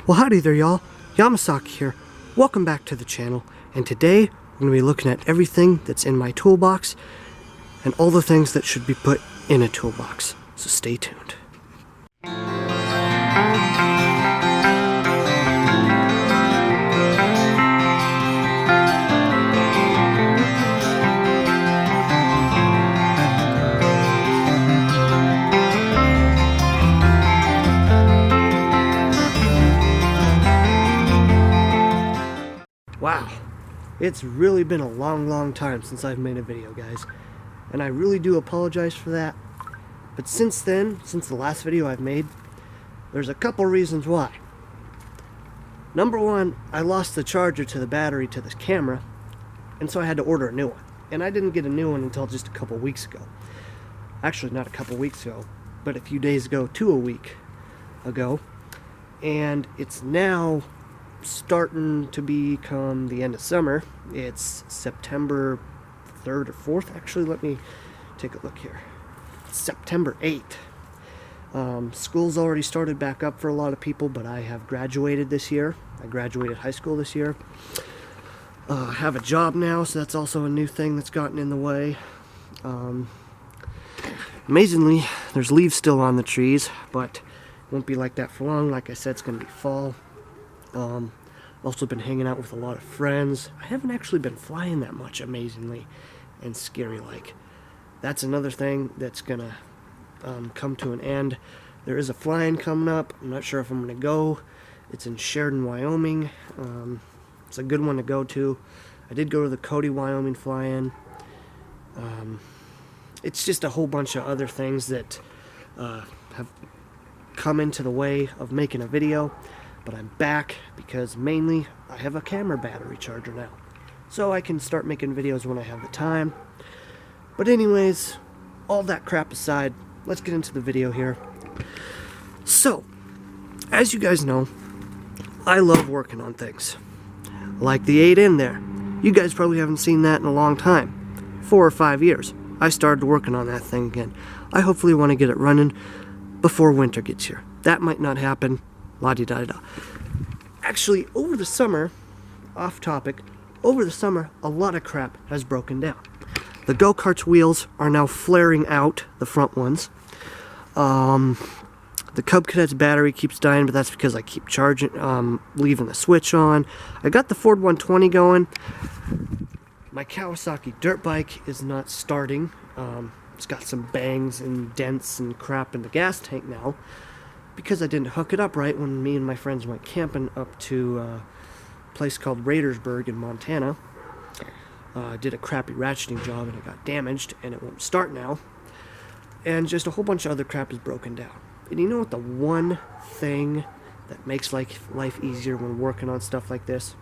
Well, howdy there, y'all. Yamasaki here. Welcome back to the channel, and today we're going to be looking at everything that's in my toolbox and all the things that should be put in a toolbox. So stay tuned. Wow, it's really been a long time since I've made a video, guys, and I really do apologize for that. But since then, since the last video I've made, there's a couple reasons why. Number one, I lost the charger to the battery to this camera, and so I had to order a new one. And I didn't get a new one until just a couple weeks ago. Actually, not a couple weeks ago, but a few days ago to a week ago. And it's now starting to become the end of summer. It's September 3rd or 4th. Actually, let me take a look here. It's September 8th. School's already started back up for a lot of people, but I have graduated this year. I graduated high school this year. I have a job now, so that's also a new thing that's gotten in the way. Amazingly, there's leaves still on the trees, but it won't be like that for long. Like I said, it's going to be fall. Also been hanging out with a lot of friends. I haven't actually been flying that much, amazingly and scary like. That's another thing that's gonna come to an end. There is a fly-in coming up. I'm not sure if I'm gonna go. It's in Sheridan, Wyoming. It's a good one to go to. I did go to the Cody, Wyoming fly-in. It's just a whole bunch of other things that have come into the way of making a video. But I'm back because mainly I have a camera battery charger now. So I can start making videos when I have the time. But anyways, all that crap aside, let's get into the video here. So, as you guys know, I love working on things. Like the 8 in there. You guys probably haven't seen that in a long time. 4 or 5 years. I started working on that thing again. I hopefully want to get it running before winter gets here. That might not happen. La-di-da-da. Actually, over the summer, off topic, over the summer, a lot of crap has broken down. The go-kart's wheels are now flaring out, the front ones. The Cub Cadet's battery keeps dying, but that's because I keep charging, leaving the switch on. I got the Ford 120 going. My Kawasaki dirt bike is not starting. It's got some bangs and dents and crap in the gas tank now, because I didn't hook it up right when me and my friends went camping up to a place called Raidersburg in Montana. I did a crappy ratcheting job and it got damaged and it won't start now. And just a whole bunch of other crap is broken down. And you know what the one thing that makes life easier when working on stuff like this?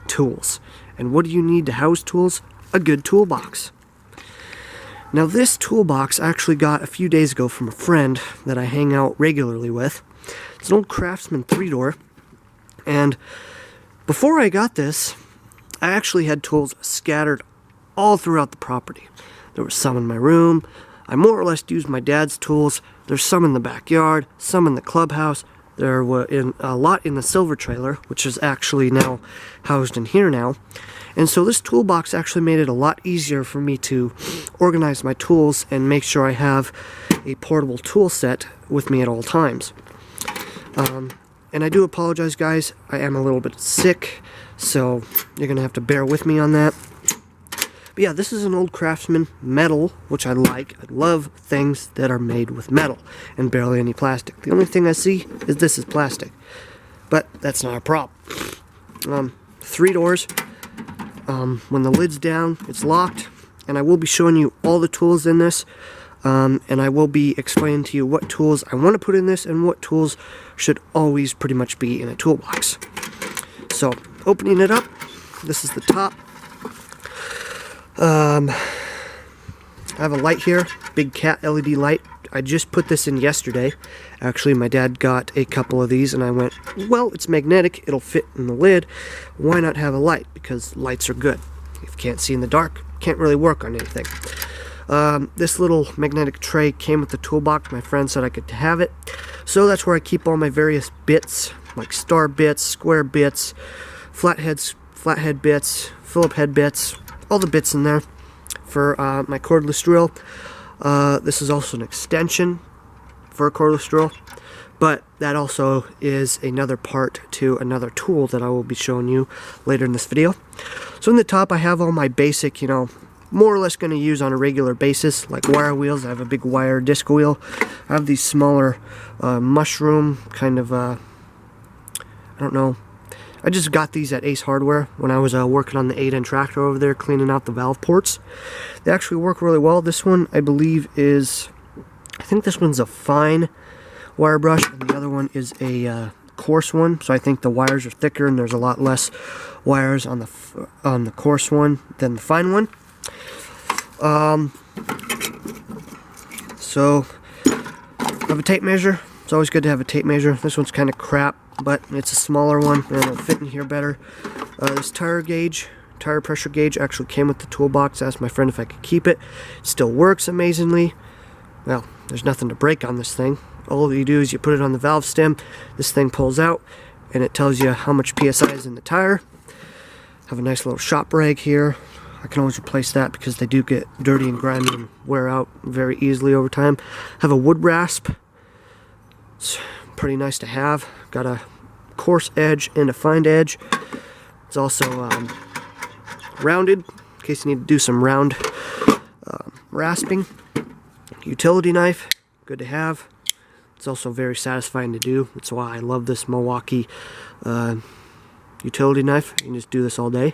Tools. And what do you need to house tools? A good toolbox. Now this toolbox I actually got a few days ago from a friend that I hang out regularly with. It's an old Craftsman 3-door, and before I got this, I actually had tools scattered all throughout the property. There was some in my room. I more or less used my dad's tools. There's some in the backyard, some in the clubhouse. There were a lot in the silver trailer, which is actually now housed in here now. And so this toolbox actually made it a lot easier for me to organize my tools and make sure I have a portable tool set with me at all times. And I do apologize, guys. I am a little bit sick, so you're going to have to bear with me on that. But yeah, this is an old Craftsman metal, which I like. I love things that are made with metal and barely any plastic. The only thing I see is this is plastic. But that's not a problem. 3 doors. When the lid's down, it's locked, and I will be showing you all the tools in this, and I will be explaining to you what tools I want to put in this and what tools should always pretty much be in a toolbox. So, opening it up, this is the top. I have a light here, big cat LED light. I just put this in yesterday. Actually, my dad got a couple of these and I went, well, it's magnetic, it'll fit in the lid. Why not have a light? Because lights are good. If you can't see in the dark, can't really work on anything. This little magnetic tray came with the toolbox. My friend said I could have it. So that's where I keep all my various bits like star bits, square bits, flathead bits, Phillip head bits, all the bits in there for my cordless drill. This is also an extension for a cordless drill, but that also is another part to another tool that I will be showing you later in this video. So in the top I have all my basic, more or less going to use on a regular basis, like wire wheels. I have a big wire disc wheel. I have these smaller mushroom kind of, I don't know, I just got these at Ace Hardware when I was working on the 8N tractor over there, cleaning out the valve ports. They actually work really well. This one, I believe, I think this one's a fine wire brush, and the other one is a coarse one. So I think the wires are thicker, and there's a lot less wires on the coarse one than the fine one. So I have a tape measure. It's always good to have a tape measure. This one's kind of crap, but it's a smaller one and it'll fit in here better. This tire pressure gauge actually came with the toolbox. I asked my friend if I could keep it. It still works amazingly. Well, there's nothing to break on this thing. All you do is you put it on the valve stem, this thing pulls out, and it tells you how much PSI is in the tire. Have a nice little shop rag here. I can always replace that because they do get dirty and grimy and wear out very easily over time. Have a wood rasp. It's pretty nice to have. Got a coarse edge and a fine edge. It's also rounded in case you need to do some round rasping. Utility knife, good to have. It's also very satisfying to do. That's why I love this Milwaukee utility knife. You can just do this all day.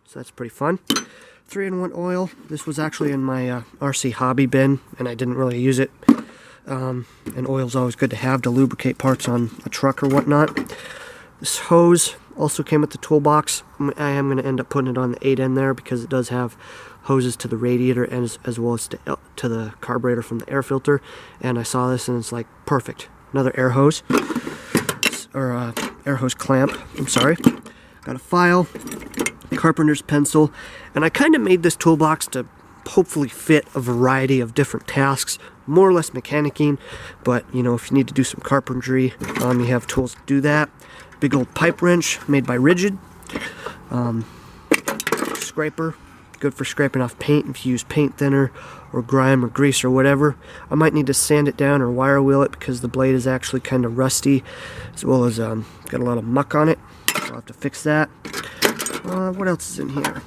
So that's pretty fun. 3-in-1 oil. This was actually in my RC hobby bin, and I didn't really use it. And oil's always good to have to lubricate parts on a truck or whatnot. This hose also came with the toolbox. I am going to end up putting it on the 8N there because it does have hoses to the radiator and as well as to the carburetor from the air filter. And I saw this and it's like perfect. Another air hose, or air hose clamp. I'm sorry. Got a file, carpenter's pencil, and I kind of made this toolbox to hopefully fit a variety of different tasks, more or less mechanicking, but if you need to do some carpentry, you have tools to do that. Big old pipe wrench made by Rigid. Scraper, good for scraping off paint if you use paint thinner or grime or grease or whatever. I might need to sand it down or wire wheel it because the blade is actually kind of rusty, as well as got a lot of muck on it. I'll have to fix that. What else is in here?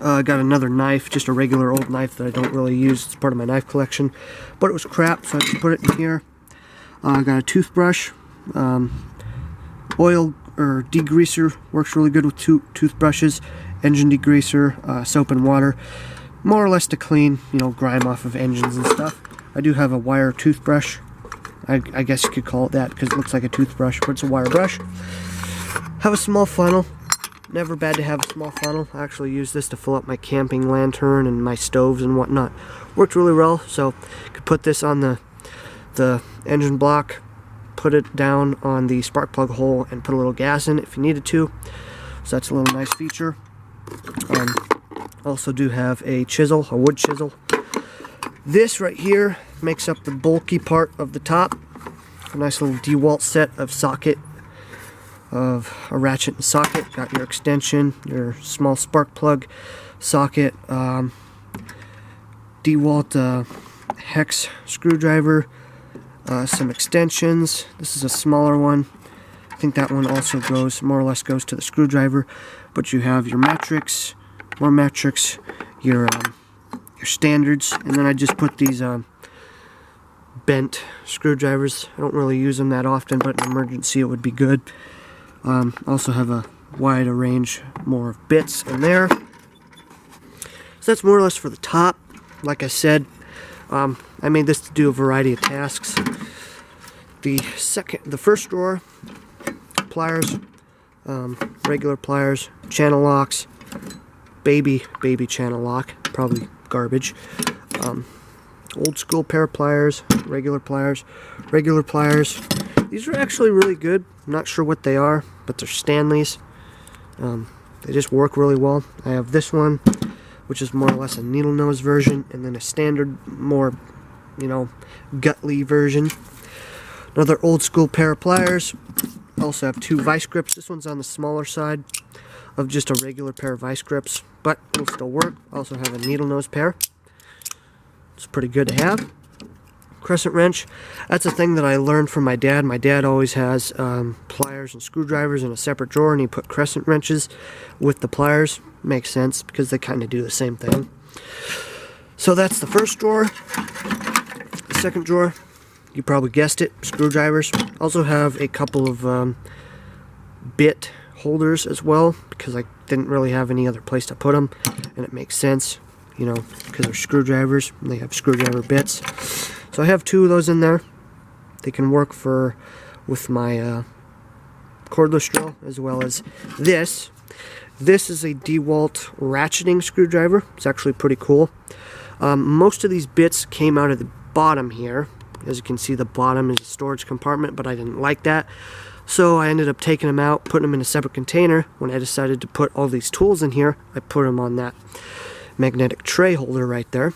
I got another knife, just a regular old knife that I don't really use. It's part of my knife collection, but it was crap, so I just put it in here. I got a toothbrush. Oil or degreaser works really good with toothbrushes. Engine degreaser, soap and water, more or less to clean, grime off of engines and stuff. I do have a wire toothbrush. I guess you could call it that because it looks like a toothbrush, but it's a wire brush. Have a small funnel. Never bad to have a small funnel. I actually use this to fill up my camping lantern and my stoves and whatnot. Worked really well, so could put this on the engine block, put it down on the spark plug hole, and put a little gas in it if you needed to. So that's a little nice feature. Also do have a chisel, a wood chisel. This right here makes up the bulky part of the top. A nice little DeWalt set of socket, of a ratchet and socket. Got your extension, your small spark plug socket, DeWalt hex screwdriver, some extensions. This is a smaller one. I think that one also more or less goes to the screwdriver. But you have your metrics, more metrics, your standards, and then I just put these bent screwdrivers. I don't really use them that often, but in an emergency it would be good. Also have a wider range, more of bits in there. So that's more or less for the top. Like I said, I made this to do a variety of tasks. The first drawer, pliers, regular pliers, channel locks, baby channel lock, probably garbage. Old school pair of pliers, regular pliers. These are actually really good. I'm not sure what they are, but they're Stanleys. They just work really well. I have this one, which is more or less a needle nose version, and then a standard, more, Gutley version. Another old school pair of pliers. I also have 2 vice grips. This one's on the smaller side of just a regular pair of vice grips, but it'll still work. I also have a needle nose pair. It's pretty good to have. Crescent wrench. That's a thing that I learned from my dad. My dad always has pliers and screwdrivers in a separate drawer, and he put crescent wrenches with the pliers. Makes sense because they kind of do the same thing. So that's the first drawer. The second drawer, you probably guessed it, screwdrivers. Also have a couple of bit holders as well, because I didn't really have any other place to put them, and it makes sense, you know, because they're screwdrivers and they have screwdriver bits. So I have 2 of those in there. They can work with my cordless drill, as well as this. This is a DeWalt ratcheting screwdriver. It's actually pretty cool. Most of these bits came out of the bottom here. As you can see, the bottom is a storage compartment, but I didn't like that. So I ended up taking them out, putting them in a separate container. When I decided to put all these tools in here, I put them on that magnetic tray holder right there.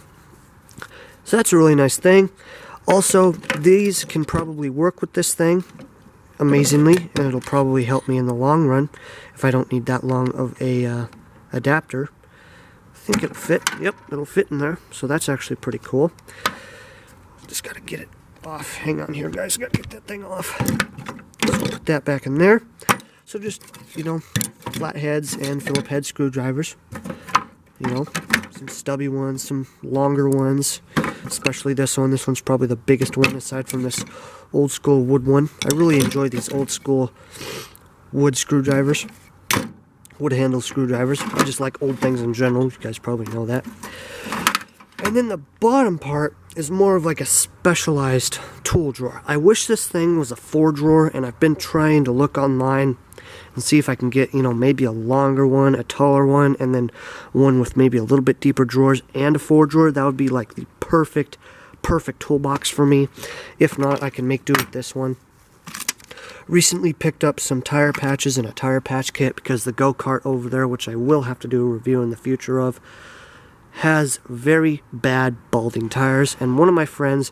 So that's a really nice thing. Also, these can probably work with this thing amazingly, and it'll probably help me in the long run if I don't need that long of a adapter. I think it'll fit. Yep, it'll fit in there. So that's actually pretty cool. Just gotta get it off. Hang on here, guys. Gotta get that thing off. So put that back in there. So just, you know, flat heads and Phillip head screwdrivers. You know, some stubby ones, some longer ones. Especially this one. This one's probably the biggest one aside from this old school wood one. I really enjoy these old school wood screwdrivers. Wood handle screwdrivers. I just like old things in general. You guys probably know that. And then the bottom part is more of like a specialized tool drawer. I wish this thing was a 4 drawer, and I've been trying to look online and see if I can get, you know, maybe a longer one, a taller one, and then one with maybe a little bit deeper drawers and a 4 drawer. That would be like the perfect toolbox for me. If not, I can make do with this one. Recently picked up some tire patches and a tire patch kit because the go-kart over there, which I will have to do a review in the future of, has very bad balding tires, and one of my friends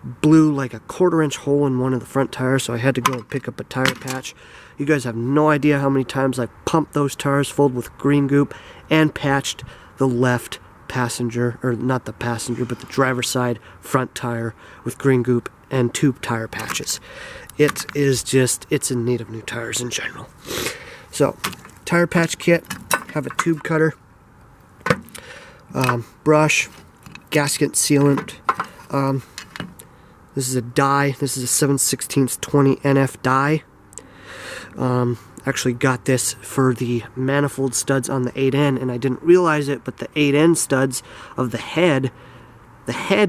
blew like a 1/4-inch hole in one of the front tires, so I had to go and pick up a tire patch. You guys have no idea how many times I've pumped those tires full with green goop and patched the left passenger, or not the passenger, but the driver's side front tire with green goop and 2 tire patches. It is just, it's in need of new tires in general. So, tire patch kit, have a tube cutter, brush, gasket sealant. This is a die. This is a 7/16 20 NF die. Actually got this for the manifold studs on the 8N, and I didn't realize it, but the 8N studs of the head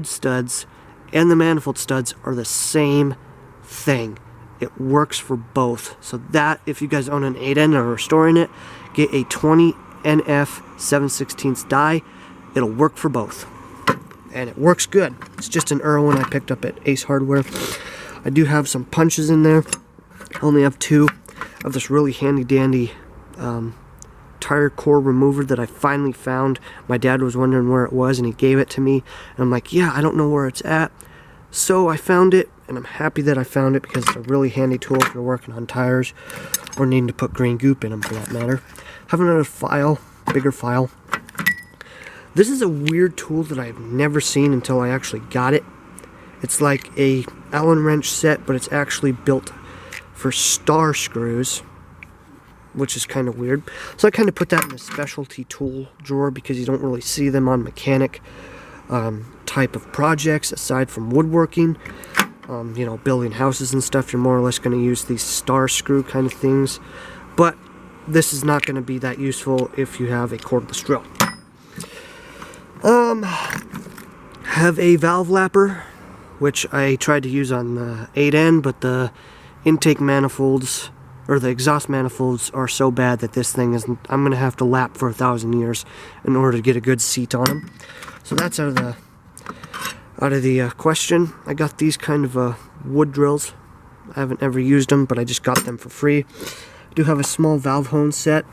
studs and the manifold studs are the same thing. It works for both. So that, if you guys own an 8N and are restoring it, get a 20 NF 7/16 die. It'll work for both, and it works good. It's just an Irwin I picked up at Ace Hardware. I do have some punches in there. I only have 2 of this really handy dandy tire core remover that I finally found. My dad was wondering where it was, and he gave it to me, and I'm like, yeah, I don't know where it's at. So I found it, and I'm happy that I found it because it's a really handy tool if you're working on tires or needing to put green goop in them for that matter. Have another file, bigger file. This is a weird tool that I've never seen until I actually got it. It's like a Allen wrench set, but it's actually built for star screws, which is kind of weird. So I kind of put that in the specialty tool drawer because you don't really see them on mechanic type of projects aside from woodworking. You know, building houses and stuff, you're more or less going to use these star screw kind of things. But this is not going to be that useful if you have a cordless drill. Have a valve lapper, which I tried to use on the 8N, but the intake manifolds, or the exhaust manifolds, are so bad that this thing is, I'm going to have to lap for 1,000 years in order to get a good seat on them. So that's out of the question. I got these kind of wood drills. I haven't ever used them, but I just got them for free. I do have a small valve hone set.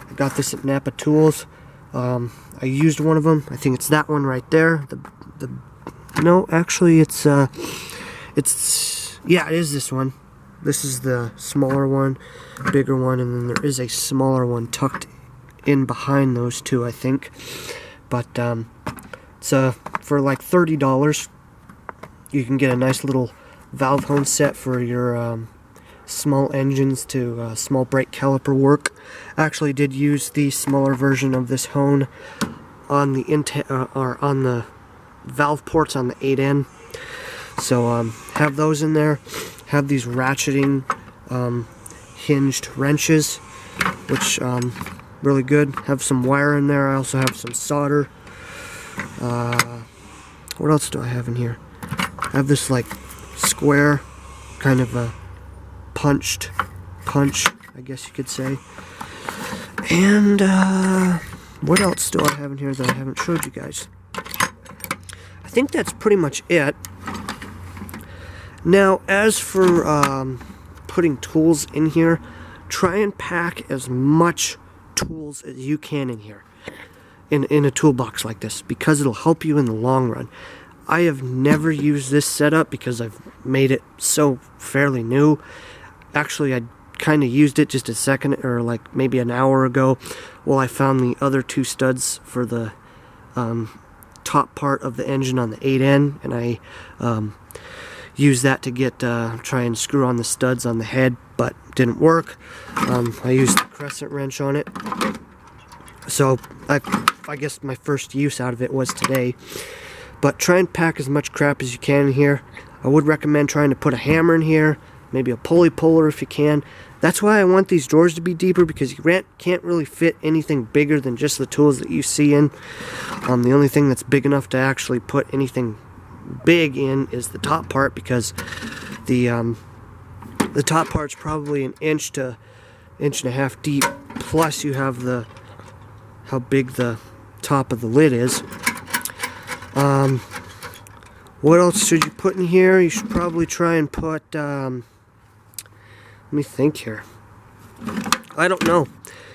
I got this at Napa Tools. I used one of them. I think it's that one right there. No, actually, it's Yeah, it is this one. This is the smaller one, bigger one, and then there is a smaller one tucked in behind those two, I think. But it's for like $30. You can get a nice little valve hone set for your small engines to small brake caliper work. I actually did use the smaller version of this hone on the on the valve ports on the 8N. So have those in there. Have these ratcheting hinged wrenches, which really good. Have some wire in there. I also have some solder. What else do I have in here? I have this like square kind of a punch, I guess you could say. And what else do I have in here that I haven't showed you guys? I think that's pretty much it. Now, as for putting tools in here, try and pack as much tools as you can in here, in a toolbox like this, because it'll help you in the long run. I have never used this setup because I've made it so fairly new. Actually, I kind of used it just a second, or like maybe an hour ago, while I found the other two studs for the top part of the engine on the 8N, and I used that to get try and screw on the studs on the head, but didn't work. I used the crescent wrench on it, so I guess my first use out of it was today. But try and pack as much crap as you can in here. I would recommend trying to put a hammer in here, maybe a pulley puller if you can. That's why I want these drawers to be deeper, because you can't really fit anything bigger than just the tools that you see in. The only thing that's big enough to actually put anything big in is the top part, because the top part's probably an inch to inch and a half deep, plus you have how big the top of the lid is. What else should you put in here? You should probably try and put let me think here. I don't know.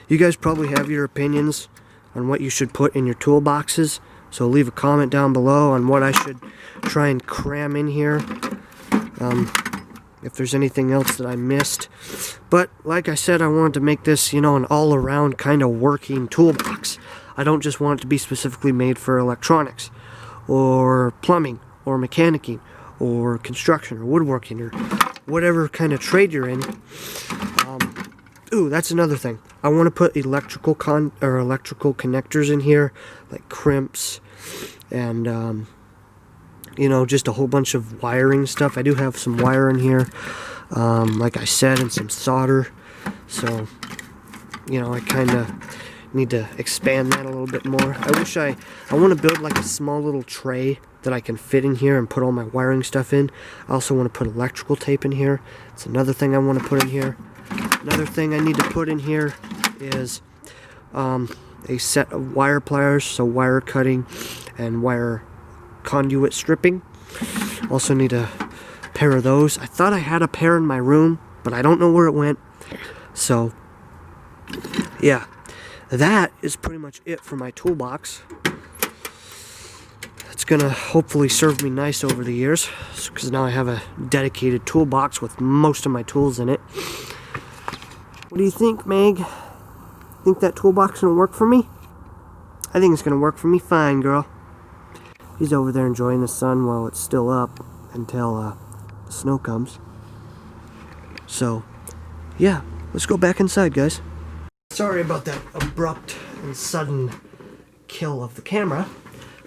You guys probably have your opinions on what you should put in your toolboxes, so leave a comment down below on what I should try and cram in here, if there's anything else that I missed. But like I said, I wanted to make this, you know, an all-around kind of working toolbox. I don't just want it to be specifically made for electronics or plumbing or mechanicking or construction or woodworking or whatever kind of trade you're in. Ooh, that's another thing. I want to put electrical connectors in here, like crimps and you know, just a whole bunch of wiring stuff. I do have some wire in here, like I said, and some solder. So, you know, I kind of need to expand that a little bit more. I want to build like a small little tray that I can fit in here and put all my wiring stuff in. I also want to put electrical tape in here. It's another thing I want to put in here. Another thing I need to put in here is a set of wire pliers, so wire cutting and wire conduit stripping. Also need a pair of those. I thought I had a pair in my room, but I don't know where it went. So yeah, that is pretty much it for my toolbox. It's gonna hopefully serve me nice over the years, because now I have a dedicated toolbox with most of my tools in it. What do you think, Meg? Think that toolbox gonna work for me? I think it's gonna work for me fine, girl. He's over there enjoying the sun while it's still up until the snow comes. So, yeah, let's go back inside, guys. Sorry about that abrupt and sudden kill of the camera,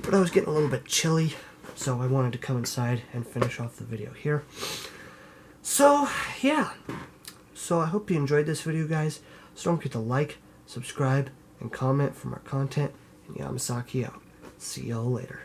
but I was getting a little bit chilly, so I wanted to come inside and finish off the video here. So, yeah. So I hope you enjoyed this video, guys. So don't forget to like, subscribe, and comment for more content. And Yamasaki out. See y'all later.